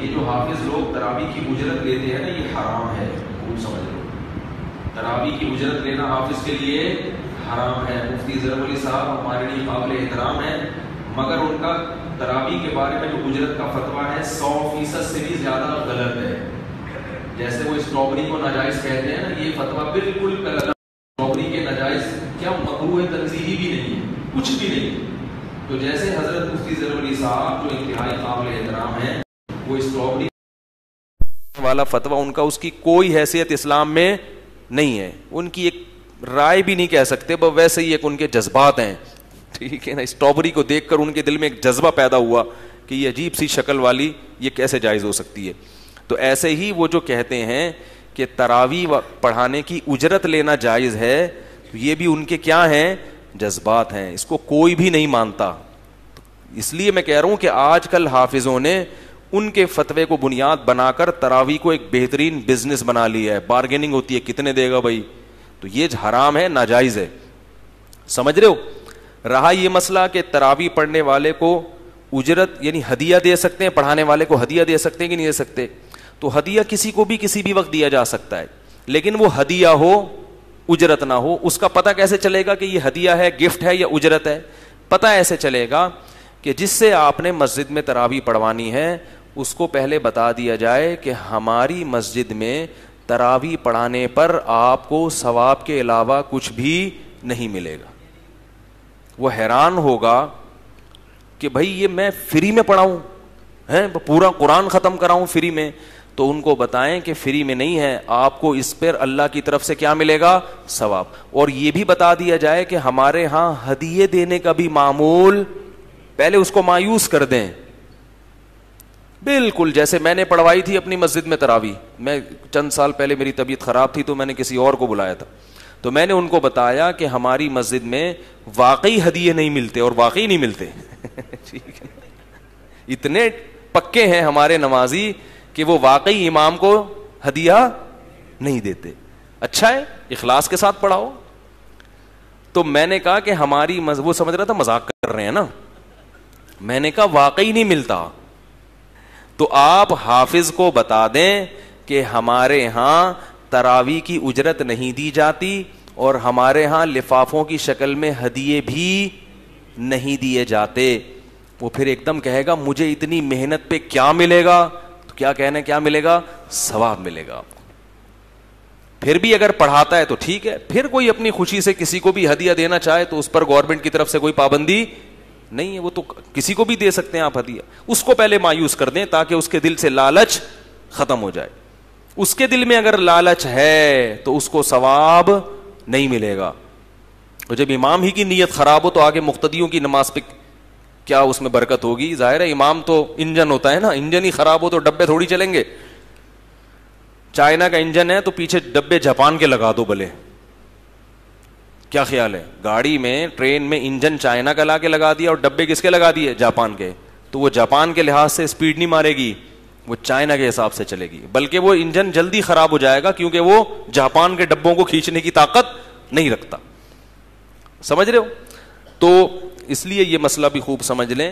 یہ جو حافظ لوگ تراویح کی اجرت لیتے ہیں نا، یہ حرام ہے، خوب سمجھ لو. تراویح کی اجرت لینا حافظ کے لیے حرام ہے. مفتی ظفر علی صاحب ہمارے لیے قابل احترام ہے، مگر ان کا تراویح کے بارے میں جو اجرت کا فتویٰ ہے 100% سے بھی زیادہ غلط ہے. جیسے وہ اسٹرابری کو ناجائز کہتے ہیں نا، یہ فتویٰ بالکل غلط. اسٹرابری کے ناجائز کیا مکروہ تنزیہی بھی نہیں ہے، کچھ بھی نہیں. تو جیسے حضرت مفتی ظفر علی صاحب جو انتہائی قابل احترام ہیں، وہ اسٹرابری والا فتویٰ ان کا اس کی کوئی حیثیت اسلام میں نہیں ہے. ان کی ایک رائے بھی نہیں کہہ سکتے، بس ویسے ہی ایک ان کے جذبات ہیں. ٹھیک ہے نا، اسٹرابری کو دیکھ کر ان کے دل میں ایک جذبہ پیدا ہوا کہ یہ عجیب سی شکل والی یہ کیسے جائز ہو سکتی ہے. تو ایسے ہی وہ جو کہتے ہیں کہ تراویح پڑھانے کی اجرت لینا جائز ہے، تو یہ بھی ان کے کیا ہیں، جذبات ہیں. اس کو کوئی بھی نہیں مانتا. اس لیے میں کہہ رہا ہوں کہ آج کل حافظوں نے ان کے فتوے کو بنیاد بنا کر تراویح کو ایک بہترین بزنس بنا لیا ہے. بارگیننگ ہوتی ہے، کتنے دے گا بھائی، تو یہ حرام ہے، ناجائز ہے. سمجھ رہے ہو. رہا یہ مسئلہ کہ تراویح پڑھنے والے کو اجرت یعنی ہدیہ دے سکتے ہیں، پڑھانے والے کو ہدیہ دے سکتے ہیں کہ نہیں دے سکتے. تو ہدیہ کسی کو بھی کسی بھی وقت دیا جا سکتا ہے، لیکن وہ ہدیہ ہو، اجرت نہ ہو. اس کا پتہ کیسے چلے گا کہ یہ ہدیہ ہے، گفٹ ہے یا اجرت ہے؟ پتہ ایسے چلے گا کہ جس سے آپ نے مسجد میں تراویح پڑھوانی ہے اس کو پہلے بتا دیا جائے کہ ہماری مسجد میں تراویح پڑھانے پر آپ کو ثواب کے علاوہ کچھ بھی نہیں ملے گا. وہ حیران ہوگا کہ بھائی یہ میں فری میں پڑھاؤں ہیں، پورا قرآن ختم کراؤں فری میں. تو ان کو بتائیں کہ فری میں نہیں ہے، آپ کو اس پر اللہ کی طرف سے کیا ملے گا، ثواب. اور یہ بھی بتا دیا جائے کہ ہمارے ہاں ہدیے دینے کا بھی معمول، پہلے اس کو مایوس کر دیں. بالکل جیسے میں نے پڑھوائی تھی اپنی مسجد میں تراویح، میں چند سال پہلے میری طبیعت خراب تھی تو میں نے کسی اور کو بلایا تھا، تو میں نے ان کو بتایا کہ ہماری مسجد میں واقعی ہدیے نہیں ملتے، اور واقعی نہیں ملتے. ٹھیک ہے، اتنے پکے ہیں ہمارے نمازی کہ وہ واقعی امام کو ہدیہ نہیں دیتے. اچھا ہے، اخلاص کے ساتھ پڑھاؤ. تو میں نے کہا کہ ہماری وہ سمجھ رہا تھا مذاق کر رہے ہیں نا، میں نے کہا واقعی نہیں ملتا. تو آپ حافظ کو بتا دیں کہ ہمارے ہاں تراویح کی اجرت نہیں دی جاتی، اور ہمارے ہاں لفافوں کی شکل میں ہدیے بھی نہیں دیے جاتے. وہ پھر ایک دم کہے گا مجھے اتنی محنت پہ کیا ملے گا؟ تو کیا کہنا ہے، کیا ملے گا، ثواب ملے گا. پھر بھی اگر پڑھاتا ہے تو ٹھیک ہے، پھر کوئی اپنی خوشی سے کسی کو بھی ہدیہ دینا چاہے تو اس پر گورنمنٹ کی طرف سے کوئی پابندی نہیں ہے، وہ تو کسی کو بھی دے سکتے ہیں آپ ہدیہ. اس کو پہلے مایوس کر دیں تاکہ اس کے دل سے لالچ ختم ہو جائے. اس کے دل میں اگر لالچ ہے تو اس کو ثواب نہیں ملے گا. اور جب امام ہی کی نیت خراب ہو تو آگے مقتدیوں کی نماز پہ کیا اس میں برکت ہوگی؟ ظاہر ہے امام تو انجن ہوتا ہے نا، انجن ہی خراب ہو تو ڈبے تھوڑی چلیں گے. چائنا کا انجن ہے تو پیچھے ڈبے جاپان کے لگا دو بھلے، کیا خیال ہے؟ گاڑی میں، ٹرین میں انجن چائنا کا لا کے لگا دیا اور ڈبے کس کے لگا دیے، جاپان کے. تو وہ جاپان کے لحاظ سے اسپیڈ نہیں مارے گی، وہ چائنا کے حساب سے چلے گی، بلکہ وہ انجن جلدی خراب ہو جائے گا کیونکہ وہ جاپان کے ڈبوں کو کھینچنے کی طاقت نہیں رکھتا. سمجھ رہے ہو؟ تو اس لیے یہ مسئلہ بھی خوب سمجھ لیں.